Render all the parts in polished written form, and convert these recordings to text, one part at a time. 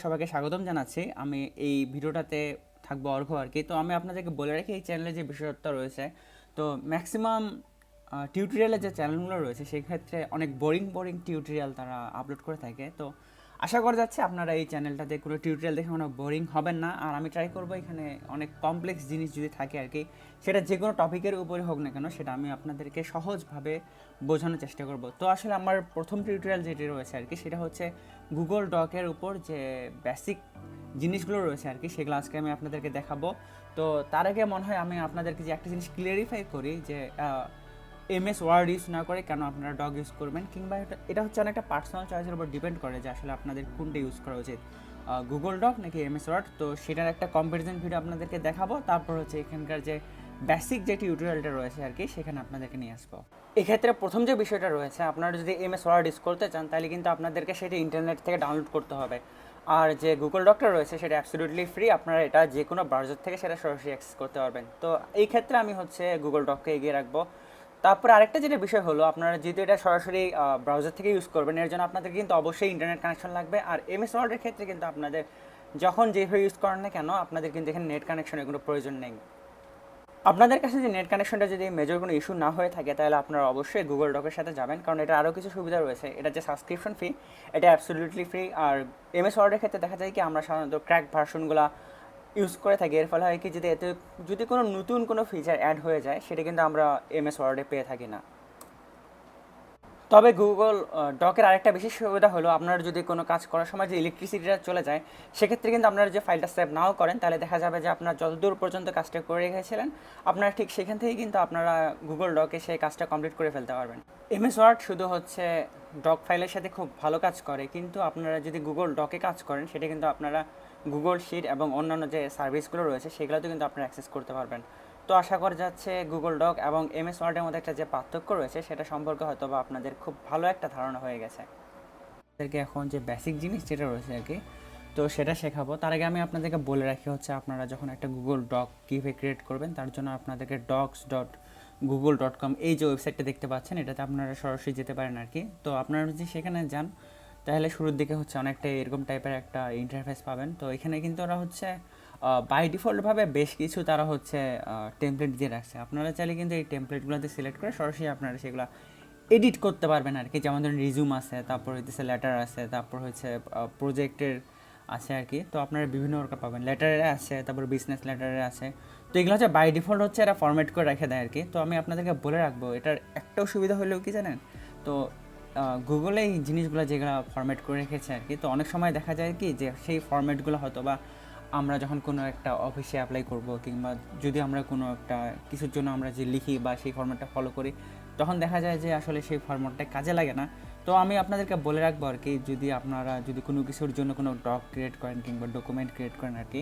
সবাইকে স্বাগতম জানাচ্ছি। আমি এই ভিডিওটাতে থাকবো অর্ঘ আর কি। তো আমি আপনাদেরকে বলে রাখি এই চ্যানেলে যে বিষয়টা রয়েছে, তো ম্যাক্সিমাম টিউটোরিয়ালের যে চ্যানেলগুলো রয়েছে সেক্ষেত্রে অনেক বোরিং বোরিং টিউটোরিয়াল তারা আপলোড করে থাকে। তো আশা করা যাচ্ছে আপনারা এই চ্যানেলটাতে কোনো টিউটোরিয়াল দেখে কোনো বোরিং হবেন না। আর আমি ট্রাই করবো এখানে অনেক কমপ্লেক্স জিনিস যদি থাকে আর কি, সেটা যে কোনো টপিকের উপরে হোক না কেন, সেটা আমি আপনাদেরকে সহজভাবে বোঝানোর চেষ্টা করব। তো আসলে আমার প্রথম টিউটোরিয়াল যেটি রয়েছে আর কি, সেটা হচ্ছে গুগল ডকের উপর যে বেসিক জিনিসগুলো রয়েছে আর কি, সেগুলো আজকে আমি আপনাদেরকে দেখাবো। তো তার আগে মনে হয় আমি আপনাদেরকে যে একটা জিনিস ক্লিয়ারিফাই করি যে এমএস ওয়ার্ড ইউজ না করে কেন আপনারা ডগ ইউজ করবেন, কিংবা এটা হচ্ছে অনেকটা পার্সোনাল চয়েসের উপর ডিপেন্ড করে যে আসলে আপনাদের কোনটা ইউজ করা উচিত, গুগল ডক নাকি এমএস ওয়ার্ড। তো সেটার একটা কম্প্যারিজন ভিডিও আপনাদেরকে দেখাবো। তারপর হচ্ছে এখানকার যে বেসিক যে টিউটোরিয়ালটা রয়েছে আর কি, সেখানে আপনাদেরকে নিয়ে আসবো। এক্ষেত্রে প্রথম যে বিষয়টা রয়েছে, আপনারা যদি এমএস ওয়ার্ড ইউজ করতে চান তাহলে কিন্তু আপনাদেরকে সেটা ইন্টারনেট থেকে ডাউনলোড করতে হবে। আর যে গুগল ডকটা রয়েছে সেটা অ্যাবসলিউটলি ফ্রি, আপনারা এটা যে কোনো ব্রাউজার থেকে সেটা সরাসরি অ্যাক্সেস করতে পারবেন। তো এই ক্ষেত্রে আমি হচ্ছে গুগল ডককে এগিয়ে রাখবো। তারপরে আরেকটা যেটা বিষয় হলো, আপনারা যেহেতু এটা সরাসরি ব্রাউজার থেকে ইউজ করবেন, এর জন্য আপনাদের কিন্তু অবশ্যই ইন্টারনেট কানেকশন লাগবে। আর এমএস ওয়ার্ডের ক্ষেত্রে কিন্তু আপনাদের যখন যেভাবে ইউজ করেন না কেন, আপনাদের কিন্তু এখানে নেট কানেকশনের কোনো প্রয়োজন নেই। আপনাদের কাছে যে নেট কানেকশনটা যদি মেজর কোনো ইস্যু না হয়ে থাকে, তাহলে আপনারা অবশ্যই গুগল ডকের সাথে যাবেন, কারণ এটা আরও কিছু সুবিধা রয়েছে। এটা যে সাবস্ক্রিপশন ফি, এটা অ্যাবসলিউটলি ফ্রি। আর এমএস ওয়ার্ডের ক্ষেত্রে দেখা যায় কি, আমরা সাধারণত ক্র্যাক ভার্সনগুলো ইউজ করে থাকি। এর ফলে হয় কি, যদি কোনো নতুন কোনো ফিচার অ্যাড হয়ে যায়, সেটা কিন্তু আমরা এমএস ওয়ার্ডে পেয়ে থাকি না। তবে গুগল ডকের আরেকটা বিশেষ সুবিধা হলো, আপনারা যদি কোনো কাজ করার সময় যে ইলেকট্রিসিটিটা চলে যায়, সেক্ষেত্রে কিন্তু আপনারা যে ফাইলটা সেভ নাও করেন, তাহলে দেখা যাবে যে আপনারা যতদূর পর্যন্ত কাজটা করে রেখেছিলেন, আপনারা ঠিক সেখান থেকেই কিন্তু আপনারা গুগল ডকে সেই কাজটা কমপ্লিট করে ফেলতে পারবেন। এমএস ওয়ার্ড শুধু হচ্ছে ডক ফাইলের সাথে খুব ভালো কাজ করে, কিন্তু আপনারা যদি গুগল ডকে কাজ করেন, সেটা কিন্তু আপনারা গুগল শিট এবং অন্যান্য যে সার্ভিসগুলো রয়েছে সেগুলোতে কিন্তু আপনারা অ্যাক্সেস করতে পারবেন। তো আশা করা যাচ্ছে গুগল ডক এবং এমএস ওয়ার্ডের মধ্যে একটা যে পার্থক্য রয়েছে, সেটা সম্পর্কে হয়তো বা আপনাদের খুব ভালো একটা ধারণা হয়ে গেছে। আপনাদেরকে এখন যে বেসিক জিনিস যেটা রয়েছে আর কি, তো সেটা শেখাবো। তার আগে আমি আপনাদেরকে বলে রাখি হচ্ছে, আপনারা যখন একটা গুগল ডক কীভাবে ক্রিয়েট করবেন, তার জন্য আপনাদেরকে docs.google.com এই যে ওয়েবসাইটটা দেখতে পাচ্ছেন, এটাতে আপনারা সরাসরি যেতে পারেন আর কি। তো আপনারা যদি সেখানে যান, তাহলে শুরুর দিকে হচ্ছে অনেকটা এরকম টাইপের একটা ইন্টারফেস পাবেন। তো এখানে কিন্তু ওরা হচ্ছে বাই ডিফল্টভাবে বেশ কিছু তারা হচ্ছে টেমপ্লেট দিয়ে রাখছে। আপনারা চাইলে কিন্তু এই টেমপ্লেটগুলোতে সিলেক্ট করে সরাসরি আপনারা সেগুলো এডিট করতে পারবেন আর কি। যেমন ধরুন রিজুম আছে, তারপর হচ্ছে লেটার আছে, তারপর হচ্ছে প্রজেক্টের আছে আর কি। তো আপনারা বিভিন্ন প্রকার পাবেন, লেটারের আছে, তারপর বিজনেস লেটারের আছে। তো এগুলো হচ্ছে বাই ডিফল্ট হচ্ছে এরা ফরম্যাট করে রেখে দেয় আর কি। তো আমি আপনাদেরকে বলে রাখবো, এটার একটাও সুবিধা হলেও কি জানেন, তো গুগলে এই জিনিসগুলো যেগুলো ফরম্যাট করে রেখেছে আর কি, তো অনেক সময় দেখা যায় কি যে সেই ফরম্যাটগুলো হয়তো বা আমরা যখন কোনো একটা অফিসে অ্যাপ্লাই করব, কিংবা যদি আমরা কোনো একটা কিছুর জন্য আমরা যে লিখি বা সেই ফরম্যাটটা ফলো করি, তখন দেখা যায় যে আসলে সেই ফরম্যাটটা কাজে লাগে না। তো আমি আপনাদেরকে বলে রাখবো আর কি, যদি কোনো কিছুর জন্য কোনো ডক ক্রিয়েট করেন কিংবা ডকুমেন্ট ক্রিয়েট করেন আর কি,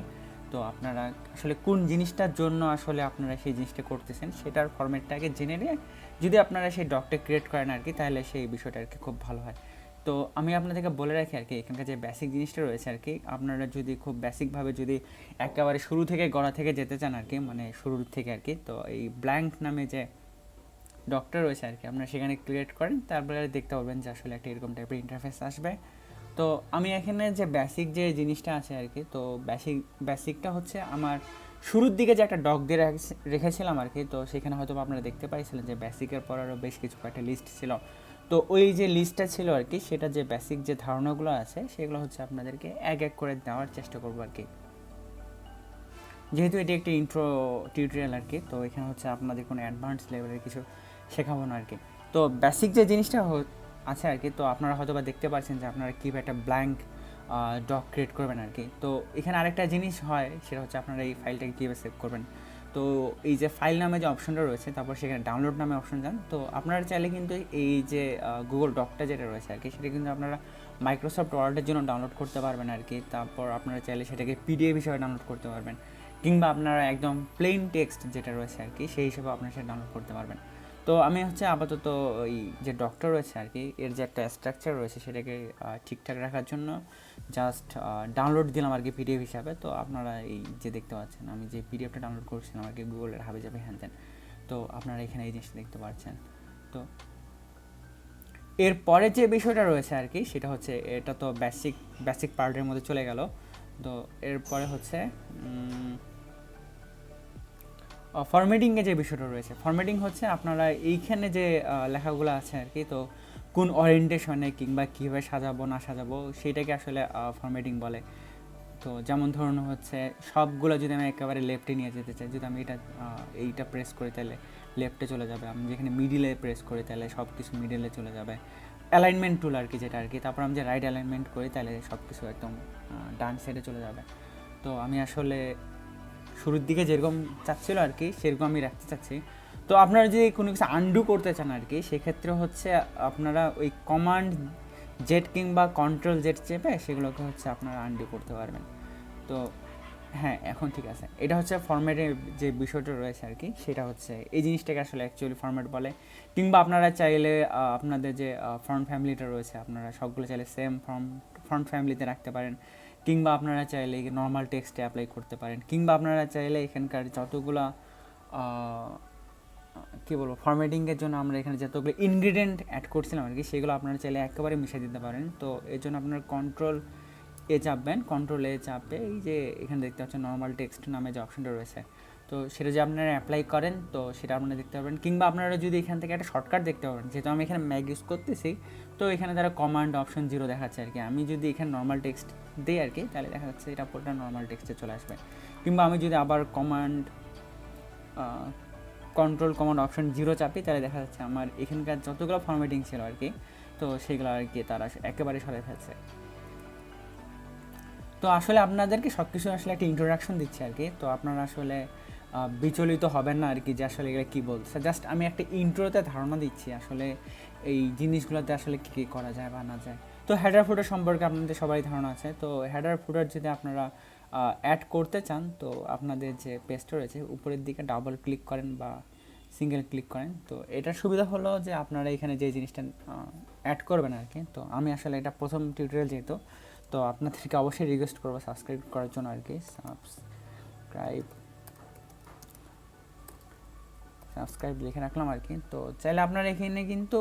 তো আপনারা আসলে কোন জিনিসটার জন্য আসলে আপনারা সেই জিনিসটা করতেছেন, সেটার ফরম্যাটটাকে জেনে নিয়ে যদি আপনারা সেই ডকটা ক্রিয়েট করেন আর কি, তাহলে সেই বিষয়টা আর কি খুব ভালো হয়। তো আমি আপনাদেরকে বলে রাখি আর কি, এখানকার যে বেসিক জিনিসটা রয়েছে আর কি, আপনারা যদি খুব বেসিকভাবে যদি একেবারে শুরু থেকে গড়া থেকে যেতে চান আর কি, মানে শুরুর থেকে আর কি, তো এই ব্ল্যাঙ্ক নামে যে ডকটা রয়েছে আর কি, আপনারা সেখানে ক্রিয়েট করেন, তারপরে দেখতে পারবেন যে আসলে একটা এরকম টাইপের ইন্টারফেস আসবে। তো আমি এখানে যে বেসিক যে জিনিসটা আছে আর কি, তো বেসিকটা হচ্ছে আমার শুরুর দিকে যে একটা ডক দিয়ে রেখেছিলাম আর কি। তো সেখানে হয়তো আপনারা দেখতে পাইছিলেন যে বেসিকের পর আরও বেশ কিছু একটা লিস্ট ছিল। তো ওই যে লিস্টটা ছিল আর কি, সেটা যে বেসিক যে ধারণাগুলো আছে, সেগুলো হচ্ছে আপনাদেরকে এক এক করে দেওয়ার চেষ্টা করবো আর কি। যেহেতু এটি একটি ইন্ট্রো টিউটোরিয়াল আর কি, তো এখানে হচ্ছে আপনাদের কোনো অ্যাডভান্স লেভেলের কিছু শেখাবো না আর কি। তো বেসিক যে জিনিসটা আছে আর কি, তো আপনারা হয়তো বা দেখতে পাচ্ছেন যে আপনারা কীভাবে একটা ব্ল্যাঙ্ক ডক ক্রিয়েট করবেন আর কি। তো এখানে আরেকটা জিনিস হয়, সেটা হচ্ছে আপনারা এই ফাইলটাকে কীভাবে সেভ করবেন। তো এই যে ফাইল নামে যে অপশনটা রয়েছে, তারপর সেখানে ডাউনলোড নামে অপশন যান। তো আপনারা চাইলে কিন্তু এই যে গুগল ডকটা যেটা রয়েছে আর কি, সেটা কিন্তু আপনারা মাইক্রোসফট ওয়ার্ডের জন্য ডাউনলোড করতে পারবেন আর কি। তারপর আপনারা চাইলে সেটাকে পিডিএফ হিসেবে ডাউনলোড করতে পারবেন, কিংবা আপনারা একদম প্লেন টেক্সট যেটা রয়েছে আর কি, সেই হিসেবে আপনারা সেটা ডাউনলোড করতে পারবেন। তো আমি হচ্ছে আপাতত ওই যে ডক্টর রয়েছে আর কি, এর যে একটা স্ট্রাকচার রয়েছে সেটাকে ঠিকঠাক রাখার জন্য জাস্ট ডাউনলোড দিলাম আর কি পিডিএফ হিসাবে। তো আপনারা এই যে দেখতে পাচ্ছেন, আমি যে পিডিএফটা ডাউনলোড করছিলাম আর কি গুগলের হাবে যাবে হ্যান, তো আপনারা এখানে এই জিনিসটা দেখতে পাচ্ছেন। তো এরপরে যে বিষয়টা রয়েছে আর কি সেটা হচ্ছে, এটা তো বেসিক পার্টের মধ্যে চলে গেল। তো এরপরে হচ্ছে ফরম্যাটিংয়ে যে বিষয়টা রয়েছে, ফরম্যাটিং হচ্ছে আপনারা এইখানে যে লেখাগুলো আছে আর কি, তো কোন ওরিয়েন্টেশনে কিংবা কীভাবে সাজাবো না সাজাবো সেটাকে আসলে ফরম্যাটিং বলে। তো যেমন ধরুন হচ্ছে সবগুলো যদি আমি একেবারে লেফটে নিয়ে যেতে চাই, যদি আমি এইটা প্রেস করি তাহলে লেফটে চলে যাবে, আমি যেখানে মিডিলে প্রেস করি তাহলে সব কিছু মিডিলে চলে যাবে, অ্যালাইনমেন্ট টুল আর কি যেটা আর কি। তারপর আমি যে রাইট অ্যালাইনমেন্ট করি তাহলে সব কিছু একদম ডান সাইডে চলে যাবে। তো আমি আসলে শুরুর দিকে যেরকম চাচ্ছিল আর কি সেরকম আমি রাখতে চাচ্ছি। তো আপনারা যদি কোনো কিছু আনডু করতে চান আর কি, সেক্ষেত্রে হচ্ছে আপনারা ওই কমান্ড জেড কিংবা কন্ট্রোল জেড চেপে সেগুলোকে হচ্ছে আপনারা আনডু করতে পারবেন। তো হ্যাঁ, এখন ঠিক আছে। এটা হচ্ছে ফরম্যাটের যে বিষয়টা রয়েছে আর কি, সেটা হচ্ছে এই জিনিসটাকে আসলে অ্যাকচুয়ালি ফরম্যাট বলে। কিংবা আপনারা চাইলে আপনাদের যে ফন্ট ফ্যামিলিটা রয়েছে আপনারা সবগুলো চাইলে সেম ফন্ট ফ্যামিলিতে রাখতে পারেন, কিংবা আপনারা চাইলে নর্মাল টেক্সটে অ্যাপ্লাই করতে পারেন, কিংবা আপনারা চাইলে এখানকার যতগুলো কী বলবো ফরম্যাটিংয়ের জন্য আমরা এখানে যতগুলো ইনগ্রিডিয়েন্ট অ্যাড করছিলাম আর কি সেগুলো আপনারা চাইলে একেবারে মিশিয়ে দিতে পারেন। তো এর জন্য আপনার কন্ট্রোল এ চাপবেন, কন্ট্রোল এ চাপে এই যে এখানে দেখতে পাচ্ছেন নর্মাল টেক্সট নামে যে অপশনটা রয়েছে, তো সেটা যে আপনারা অ্যাপ্লাই করেন তো সেটা আপনারা দেখতে পারবেন। কিংবা আপনারা যদি এখান থেকে একটা শর্টকাট দেখতে পারেন, যেহেতু আমি এখানে ম্যাগ ইউজ করতেছি তো এখানে তারা কমান্ড অপশন 0 দেখাচ্ছে আর কি, আমি যদি এখানে নর্মাল টেক্সট দিই আর কি তাহলে দেখা যাচ্ছে এটা পুরোটা নর্মাল টেক্সটে চলে আসবে। কিংবা আমি যদি আবার কন্ট্রোল কমান্ড অপশন 0 চাপি তাহলে দেখা যাচ্ছে আমার এখানকার যতগুলো ফরম্যাটিং ছিল আর কি তো সেগুলো আর কি তারা একেবারে সরে ফেলছে। তো আসলে আপনাদেরকে সব কিছু আসলে একটা ইন্ট্রোডাকশন দিচ্ছি আর কি, তো আপনারা আসলে বিচলিত হবেন না আর কি যে আসলে এগুলো কী বলছে, জাস্ট আমি একটা ইন্ট্রোতে ধারণা দিচ্ছি আসলে এই জিনিসগুলোতে আসলে কী কী করা যায় বা না যায়। তো হেডার ফুটার সম্পর্কে আপনাদের সবাই ধারণা আছে। তো হেডার ফুটার যদি আপনারা অ্যাড করতে চান তো আপনাদের যে পেজটা রয়েছে উপরের দিকে ডাবল ক্লিক করেন বা সিঙ্গেল ক্লিক করেন। তো এটার সুবিধা হলো যে আপনারা এখানে যে জিনিসটা অ্যাড করবেন আর কি, তো আমি আসলে এটা প্রথম টিউটোরিয়াল যেহেতু তো আপনাদেরকে অবশ্যই রিকোয়েস্ট করবো সাবস্ক্রাইব করার জন্য আর কি, সাবস্ক্রাইব লিখে রাখলাম আর কি। তো চাইলে আপনারা এখানে কিন্তু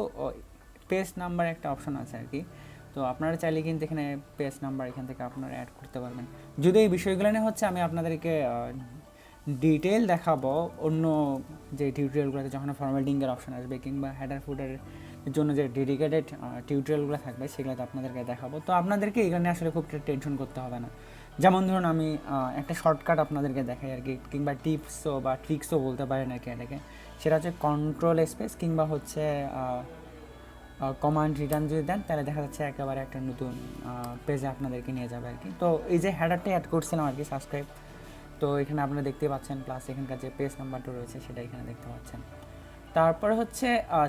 পেজ নাম্বার একটা অপশন আছে আর কি, তো আপনারা চাইলে কিন্তু এখানে পেজ নাম্বার এখান থেকে আপনারা অ্যাড করতে পারবেন। যদি এই বিষয়গুলো নিয়ে হচ্ছে আমি আপনাদেরকে ডিটেল দেখাবো অন্য যে টিউটোরিয়ালগুলোতে যখন ফরম্যাটিংয়ের অপশন আসবে কিংবা হেডার ফুটারের জন্য যে ডেডিকেটেড টিউটোরিয়ালগুলো থাকবে সেগুলোতে আপনাদেরকে দেখাবো। তো আপনাদেরকে এখানে আসলে খুব টেনশন করতে হবে না। যেমন ধরুন আমি একটা শর্টকাট আপনাদেরকে দেখাই আর কি, কিংবা টিপসও বা ট্রিক্সও বলতে পারেন আর কি এটাকে, সেটা হচ্ছে কন্ট্রোল স্পেস কিংবা হচ্ছে কমান্ড রিটার্ন যদি দেন তাহলে দেখা যাচ্ছে একেবারে একটা নতুন পেজে আপনাদেরকে নিয়ে যাবে আর কি। তো এই যে হেডারটা অ্যাড করছিলাম আর কি সাবস্ক্রাইব, তো এখানে আপনারা দেখতে পাচ্ছেন, প্লাস এখানকার যে পেজ নাম্বারটা রয়েছে সেটা এখানে দেখতে পাচ্ছেন। তারপরে হচ্ছে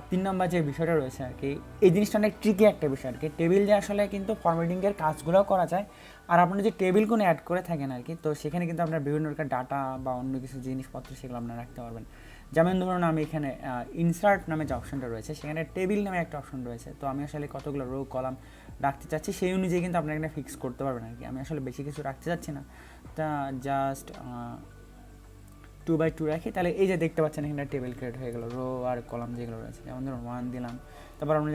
3 নম্বর যে বিষয়টা রয়েছে আর কি, এই জিনিসটা অনেক ট্রিকি একটা বিষয় আর কি, টেবিল দিয়ে আসলে কিন্তু ফরম্যাটিংয়ের কাজগুলোও করা যায়। আর আপনারা যে টেবিল কোনো অ্যাড করে থাকেন আর কি, তো সেখানে কিন্তু আপনার বিভিন্ন রকম ডাটা বা অন্য কিছু জিনিসপত্র সেগুলো আপনারা রাখতে পারবেন। যেমন ধরুন আমি এখানে ইনসার্ট নামে যে অপশনটা রয়েছে সেখানে টেবিল নামে একটা অপশন রয়েছে, তো আমি আসলে কতগুলো রো কলাম রাখতে চাচ্ছি সেই অনুযায়ী কিন্তু আপনারা এখানে ফিক্স করতে পারবেন আর কি। আমি আসলে বেশি কিছু রাখতে চাচ্ছি না, তা জাস্ট 2x2 রাখি, তাহলে এই যে দেখতে পাচ্ছেন এখানে টেবিল ক্রিয়েট হয়ে গেল, রো আর কলাম যেগুলো রয়েছে। যেমন ধরুন 1 দিলাম, তারপর আপনি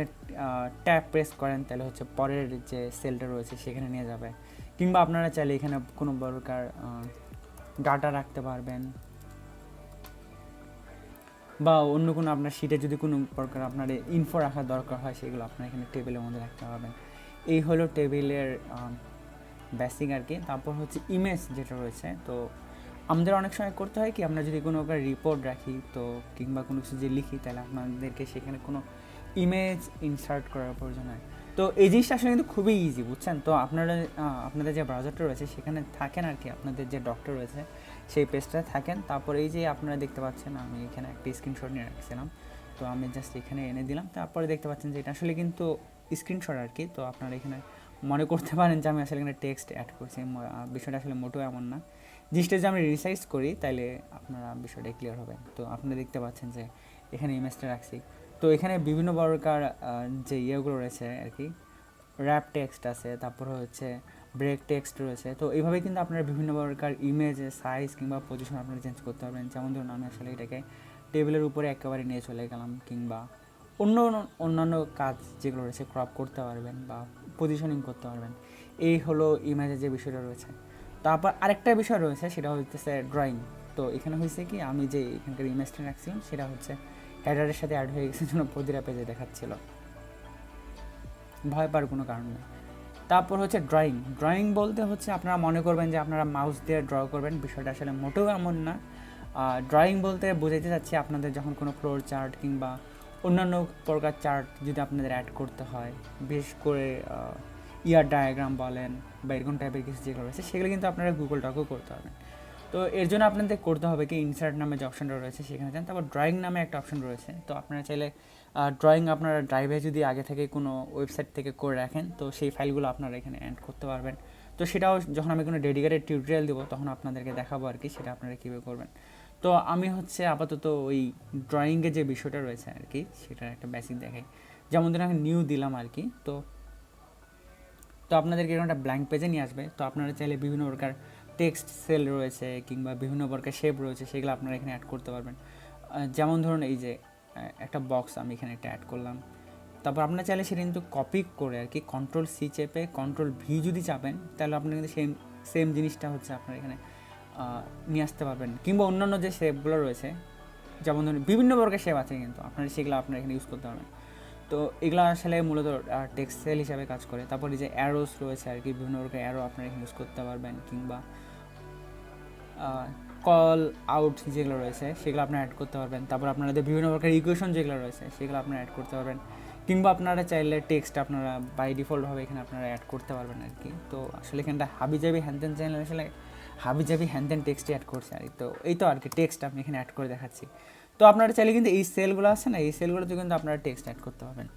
ট্যাব প্রেস করেন তাহলে হচ্ছে পরের যে সেলটা রয়েছে সেখানে নিয়ে যাবে। কিংবা আপনারা চাইলে এখানে কোনো প্রকার ডাটা রাখতে পারবেন, বা অন্য কোনো আপনার শিটে যদি কোনো প্রকার আপনার ইনফো রাখার দরকার হয় সেগুলো আপনার এখানে টেবিলের মধ্যে রাখতে পারবেন। এই হলো টেবিলের বেসিক আর কি। তারপর হচ্ছে ইমেজ যেটা রয়েছে, তো আমাদের অনেক সময় করতে হয় কি, আমরা যদি কোনো রিপোর্ট রাখি তো কিংবা কোনো কিছু যে লিখি তাহলে আপনাদেরকে সেখানে কোনো ইমেজ ইনসার্ট করার প্রয়োজন হয়। তো এই জিনিসটা আসলে কিন্তু খুবই ইজি, বুঝছেন। তো আপনারা আপনাদের যে ব্রাউজারটা রয়েছে সেখানে থাকেন আর কি, আপনাদের যে ডক্টর রয়েছে সেই পেজটায় থাকেন। তারপর এই যে আপনারা দেখতে পাচ্ছেন আমি এখানে একটা স্ক্রিনশট নিয়ে রাখছিলাম, তো আমি জাস্ট এখানে এনে দিলাম। তারপরে দেখতে পাচ্ছেন যে এটা আসলে কিন্তু স্ক্রিনশট আর কি, তো আপনারা এখানে মনে করতে পারেন যে আমি আসলে এখানে টেক্সট অ্যাড করছি, বিষয়টা আসলে মোটেও এমন না। জিনিসটা যদি আমি রিসাইজ করি তাহলে আপনারা বিষয়টা ক্লিয়ার হবে। তো আপনারা দেখতে পাচ্ছেন যে এখানে ইমেজটা রাখছি, তো এখানে বিভিন্ন প্রকার যে ইয়েগুলো রয়েছে আর কি, র্যাপ টেক্সট আছে, তারপর হচ্ছে ব্রেক টেক্সট রয়েছে। তো এইভাবে কিন্তু আপনারা বিভিন্ন প্রকার ইমেজের সাইজ কিংবা পজিশন আপনারা চেঞ্জ করতে পারবেন। যেমন ধরুন আমি আসলে এটাকে টেবিলের উপরে একেবারে নিয়ে চলে গেলাম, কিংবা অন্যান্য কাজ যেগুলো রয়েছে ক্রপ করতে পারবেন বা পজিশনিং করতে পারবেন। এই হলো ইমেজের যে বিষয়টা রয়েছে। তারপর আরেকটা বিষয় রয়েছে, সেটা হচ্ছে ড্রয়িং। তো এখানে হয়েছে কি, আমি যে এখানকার ইমেজটা রাখছিলাম সেটা হচ্ছে হেডারের সাথে অ্যাড হয়ে গেছে, জন্য প্রতিটা পেজে দেখাচ্ছিল, ভয় পাওয়ার কোনো কারণ নেই। তারপর হচ্ছে ড্রয়িং বলতে হচ্ছে আপনারা মনে করবেন যে আপনারা মাউস দিয়ে ড্র করবেন, বিষয়টা আসলে মোটেও এমন না। ড্রয়িং বলতে বোঝাইতে চাচ্ছি আপনাদের যখন কোনো ফ্লোর চার্ট কিংবা অন্যান্য প্রকার চার্ট যদি আপনাদের অ্যাড করতে হয়, বিশেষ করে ইয়ার ডায়াগ্রাম বলেন বা এরকম টাইপের কিছু যেগুলো রয়েছে, সেগুলো কিন্তু আপনারা গুগল ডকেও করতে পারবেন। তো এর জন্য আপনাদের করতে হবে কি, ইনসার্ট নামে যে অপশনটা রয়েছে সেখানে যান, তারপর ড্রয়িং নামে একটা অপশন রয়েছে। তো আপনারা চাইলে ড্রয়িং আপনারা ড্রাইভে যদি আগে থেকে কোনো ওয়েবসাইট থেকে করে রাখেন, তো সেই ফাইলগুলো আপনারা এখানে অ্যাড করতে পারবেন। তো সেটাও যখন আমি কোনো ডেডিকেটেড টিউটোরিয়াল দেবো তখন আপনাদেরকে দেখাবো আর কি, সেটা আপনারা কীভাবে করবেন। তো আমি হচ্ছে আপাতত ওই ড্রয়িংয়ের যে বিষয়টা রয়েছে আর কি, সেটার একটা বেসিক দেখাই। যেমন ধরুন আমি নিউ দিলাম আর কি, তো আপনাদেরকে এরকম একটা ব্ল্যাঙ্ক পেজে নিয়ে আসবে। তো আপনারা চাইলে বিভিন্ন প্রকার টেক্সট সেল রয়েছে কিংবা বিভিন্ন প্রকার শেপ রয়েছে, সেগুলো আপনারা এখানে অ্যাড করতে পারবেন। যেমন ধরুন এই যে একটা বক্স আমি এখানে একটা অ্যাড করলাম, তারপর আপনারা চাইলে সেটা কিন্তু কপি করে আর কি Ctrl+C চেপে Ctrl+V যদি চাপেন, তাহলে আপনারা কিন্তু সেম জিনিসটা হচ্ছে আপনারা এখানে নিয়ে আসতে পারবেন। কিংবা অন্যান্য যে শেপগুলো রয়েছে, যেমন ধরুন বিভিন্ন প্রকার শেপ আছে, কিন্তু আপনারা সেগুলো আপনারা এখানে ইউজ করতে পারবেন। তো এগুলো আসলে মূলত টেক্সট সেল হিসাবে কাজ করে। তারপর এই যে অ্যারোস রয়েছে আর কি, বিভিন্ন প্রকার অ্যারো আপনারা এখানে ইউজ করতে পারবেন, কিংবা কল আউট যেগুলো রয়েছে সেগুলো আপনারা অ্যাড করতে পারবেন। তারপর আপনাদের বিভিন্ন প্রকার ইকুয়েশন যেগুলো রয়েছে সেগুলো আপনারা অ্যাড করতে পারবেন, কিংবা আপনারা চাইলে টেক্সট আপনারা বাই ডিফল্টভাবে এখানে আপনারা অ্যাড করতে পারবেন আর কি। তো আসলে এখানটা হাবিজাবি হ্যানতেন চ্যানেল আসলে হাবিজাবি হ্যানতেন টেক্সটই অ্যাড করছে আর কি। তো এই তো আর কি, টেক্সট আপনি এখানে অ্যাড করে দেখাচ্ছি। তো আপনারা চাইলে কিন্তু এই সেলগুলো আছে না, এই সেলগুলোতে কিন্তু আপনারা টেক্সট অ্যাড করতে পারবেন।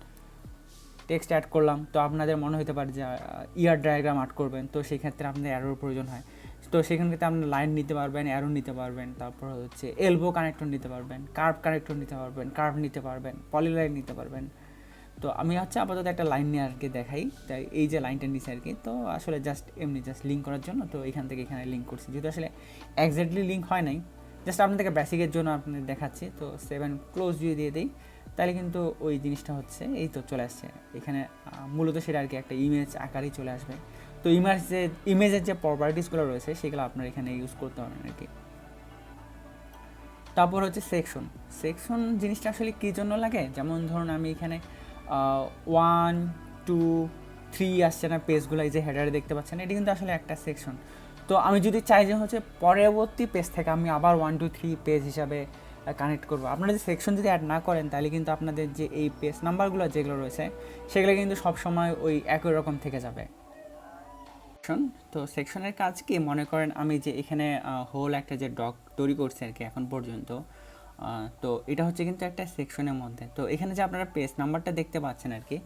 টেক্সট অ্যাড করলাম, তো আপনাদের মনে হতে পারে যে ইয়ার ডায়াগ্রাম অ্যাড করবেন, তো সেই ক্ষেত্রে আপনাদের অ্যারোর প্রয়োজন হয়। তো সেখান থেকে আপনি লাইন নিতে পারবেন, অ্যারো নিতে পারবেন, তারপর হচ্ছে এলবো কানেক্টর নিতে পারবেন, কার্ভ কানেক্টর নিতে পারবেন, কার্ভ নিতে পারবেন, পলিলাইন নিতে পারবেন। তো আমি হচ্ছে আপাতত একটা লাইন নিয়ে আর কি দেখাই, তাই এই যে লাইনটা নিচে আর কি, তো আসলে জাস্ট এমনি জাস্ট লিঙ্ক করার জন্য, তো এখান থেকে এখানে লিঙ্ক করছি, যেহেতু আসলে এক্স্যাক্টলি লিঙ্ক হয় নাই, জাস্ট আপনাদেরকে বেসিকের জন্য আপনাদের দেখাচ্ছি। তো 7 ক্লোজ যদি দিয়ে দিই, তাহলে কিন্তু ওই জিনিসটা হচ্ছে এই তো চলে আসছে এখানে। মূলত সেটা আর কি একটা ইমেজ আকারই চলে আসবে। তো ইমেজের যে প্রপার্টিসগুলো রয়েছে সেগুলো আপনারা এখানে ইউজ করতে পারেন আর কি। তারপর হচ্ছে সেকশন জিনিসটা আসলে কী জন্য লাগে, যেমন ধরুন আমি এখানে 1 2 3 আসছে না পেজগুলো, এই যে হেডারে দেখতে পাচ্ছেন, এটি কিন্তু আসলে একটা সেকশন। তো আমি যদি চাই যে হচ্ছে পরবর্তী পেজ থেকে আমি আবার 1 2 3 পেজ হিসাবে কানেক্ট করবো, আপনারা যে সেকশন যদি অ্যাড না করেন, তাহলে কিন্তু আপনাদের যে এই পেজ নাম্বারগুলো যেগুলো রয়েছে সেগুলো কিন্তু সবসময় ওই একই রকম থেকে যাবে। তো সেকশনের কাজ কি, মনে করেন আমি যে এখানে হোল একটা যে ডক তৈরি করছি আর কি এখন পর্যন্ত, তো এটা হচ্ছে কিন্তু একটা সেকশনের মধ্যে। তো এখানে যে আপনারা পেজ নাম্বারটা দেখতে পাচ্ছেন আর কি,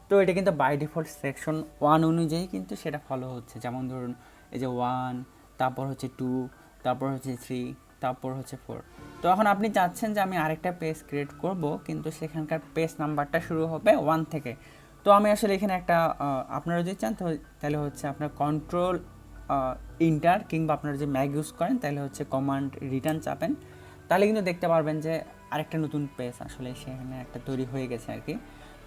তো এটা কিন্তু বাই ডিফল্ট সেকশন 1 অনুযায়ী কিন্তু সেটা ফলো হচ্ছে। যেমন ধরুন এই যে 1, তারপর হচ্ছে 2, তারপর হচ্ছে 3, তারপর হচ্ছে 4। তো এখন আপনি চাচ্ছেন যে আমি আরেকটা পেজ ক্রিয়েট করব, কিন্তু সেখানকার পেজ নাম্বারটা শুরু হবে 1 থেকে। তো আমি আসলে এখানে একটা আপনারা যদি চান তাহলে হচ্ছে আপনার কন্ট্রোল ইন্টার, কিংবা আপনারা যে ম্যাগ ইউজ করেন তাহলে হচ্ছে কমান্ড রিটার্ন চাপেন, তাহলে কিন্তু দেখতে পারবেন যে আরেকটা নতুন পেজ আসলে সেখানে একটা তৈরি হয়ে গেছে আর কি।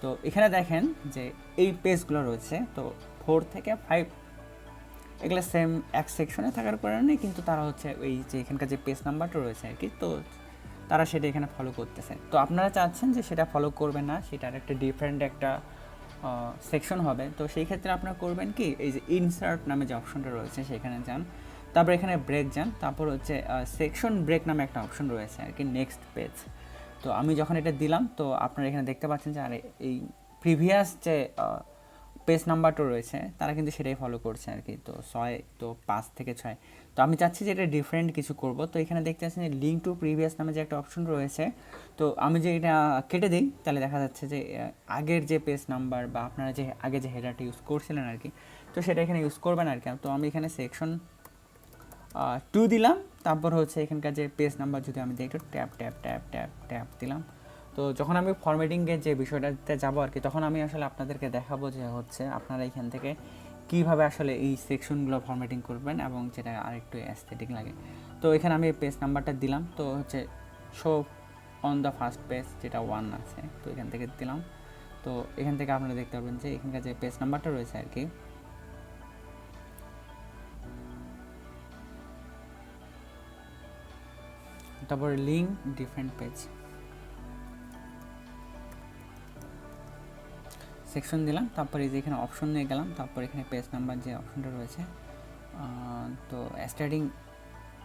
তো এখানে দেখেন যে এই পেজগুলো রয়েছে, তো 4 থেকে 5 এগুলো সেম এক সেকশনে থাকার কারণে কিন্তু তারা হচ্ছে ওই যে এখানকার যে পেজ নাম্বারটা রয়েছে আর কি, তো তারা সেটা এখানে ফলো করতেছে। তো আপনারা চাচ্ছেন যে সেটা ফলো করবে না, সেটার একটা ডিফারেন্ট একটা সেকশন হবে। তো সেই ক্ষেত্রে আপনারা করবেন কি, এই যে ইনসার্ট নামে যে অপশনটা রয়েছে সেখানে যান, তারপর এখানে ব্রেক যান, তারপর হচ্ছে সেকশন ব্রেক নামে একটা অপশন রয়েছে আর কি, নেক্সট পেজ। তো আমি যখন এটা দিলাম, তো আপনারা এখানে দেখতে পাচ্ছেন যে আরে এই প্রিভিয়াস যে পেজ নাম্বারটা রয়েছে তারা কিন্তু সেটাই ফলো করছে আর কি। তো 6, তো 5 থেকে 6। তো আমি চাচ্ছি যে এটা ডিফারেন্ট কিছু করব। তো এখানে দেখতে পাচ্ছেন যে লিঙ্ক টু প্রিভিয়াস নামে যে একটা অপশন রয়েছে, তো আমি যে এটা কেটে দিই, তাহলে দেখা যাচ্ছে যে আগের যে পেজ নাম্বার বা আপনারা যে আগে যে হেডারটা ইউজ করছিলেন আর কি, তো সেটা এখানে ইউজ করবেন আর কি। তো আমি এখানে সেকশন 2 দিলাম, তারপর হচ্ছে এখানকার যে পেজ নাম্বার যদি আমি দিই, একটু tap tap tap tap tap দিলাম। তো যখন আমি ফরম্যাটিংয়ের যে বিষয়টাতে যাবো আর কি, তখন আমি আসলে আপনাদেরকে দেখাবো যে হচ্ছে আপনারা এখান থেকে কীভাবে আসলে এই সেকশনগুলো ফরম্যাটিং করবেন এবং যেটা আরেকটু অ্যাস্থেটিক লাগে। তো এখানে আমি পেজ নাম্বারটা দিলাম, তো হচ্ছে show on the first page যেটা 1 আছে, তো এখান থেকে দিলাম। তো এখান থেকে আপনারা দেখতে পাবেন যে এখানকার যে পেজ নাম্বারটা রয়েছে আর কি, তারপরে লিঙ্ক ডিফারেন্ট পেজ সেকশন দিলাম, তারপরে এই যে এখানে অপশন নিয়ে গেলাম, তারপর এখানে পেজ নাম্বার যে অপশনটা রয়েছে, তো স্টার্টিং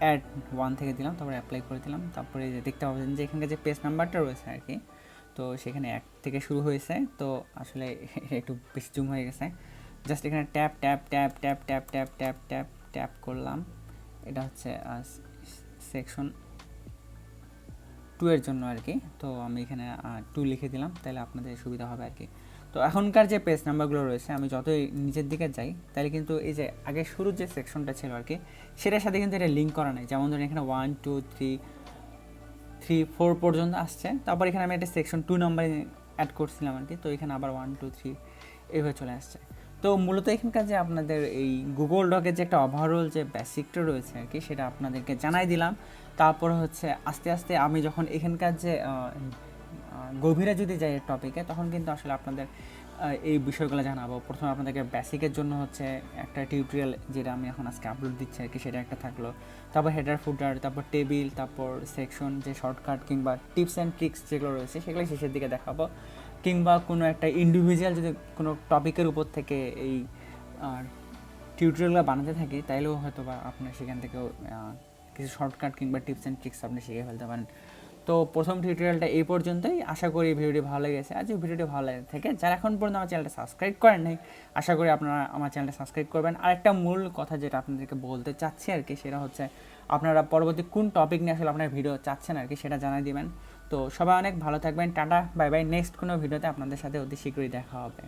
অ্যাড 1 থেকে দিলাম, তারপরে অ্যাপ্লাই করে দিলাম। তারপরে যে দেখতে পাবেন যে এখানকার যে পেজ নাম্বারটা রয়েছে আর কি, তো সেখানে 1 থেকে শুরু হয়েছে। তো আসলে একটু বেশি জুম হয়ে গেছে, জাস্ট এখানে tap tap tap tap tap tap tap tap tap করলাম। এটা হচ্ছে সেকশন 2 এর জন্য আর কি। তো আমি এখানে 2 লিখে দিলাম, তাহলে আপনাদের সুবিধা হবে আর কি। তো এখনকার যে পেজ নাম্বারগুলো রয়েছে, আমি যতই নিচের দিকে যাই, তাহলে কিন্তু এই যে আগে শুরুর যে সেকশনটা ছিল আর কি, সেটার সাথে কিন্তু এটা লিঙ্ক করা নাই। যেমন ধরুন এখানে 1 2 3 3 4 পর্যন্ত আসছে, তারপর এখানে আমি একটা সেকশন 2 নাম্বার অ্যাড করছিলাম আর কি, তো এখানে আবার 1 2 3 এইভাবে চলে আসছে। তো মূলত এখানকার যে আপনাদের এই গুগল ডকের যে একটা ওভারঅল যে বেসিকটা রয়েছে আর কি, সেটা আপনাদেরকে জানাই দিলাম। তারপর হচ্ছে আস্তে আস্তে আমি যখন এখানকার যে গভীরে যদি যাই টপিকে, তখন কিন্তু আসলে আপনাদের এই বিষয়গুলো জানাবো। প্রথমে আপনাদেরকে বেসিকের জন্য হচ্ছে একটা টিউটোরিয়াল, যেটা আমি এখন আজকে আপলোড দিচ্ছি আর কি, সেটা একটা থাকলো। তারপর হেডার ফুটার, তারপর টেবিল, তারপর সেকশন, যে শর্টকাট কিংবা টিপস অ্যান্ড ট্রিক্স যেগুলো রয়েছে, সেগুলো শেষের দিকে দেখাবো। কিংবা কোনো একটা ইন্ডিভিজুয়াল যদি কোনো টপিকের উপর থেকে এই টিউটোরিয়ালগুলো বানাতে থাকি, তাইলেও হয়তো বা আপনার সেখান থেকেও কিছু শর্টকাট কিংবা টিপস অ্যান্ড ট্রিক্স আপনি শিখে ফেলতে পারেন। তো প্রথম টিউটোরিয়ালটা এই পর্যন্তই। আশা করি ভিডিওটি ভালো লেগেছে। আর যদি ভিডিওটি ভালো লাগে থাকে, যারা এখন পর্যন্ত আমার চ্যানেলটা সাবস্ক্রাইব করেন নাই, আশা করি আপনারা আমার চ্যানেলটা সাবস্ক্রাইব করবেন। আর একটা মূল কথা যেটা আপনাদেরকে বলতে চাচ্ছি আর কি, সেটা হচ্ছে আপনারা পরবর্তী কোন টপিক নিয়ে আসলে আপনার ভিডিও চাচ্ছেন আর কি, সেটা জানাই দিবেন। তো সবাই অনেক ভালো থাকবেন, টাটা বাই বাই। নেক্সট কোনো ভিডিওতে আপনাদের সাথে অতি শীঘ্রই দেখা হবে।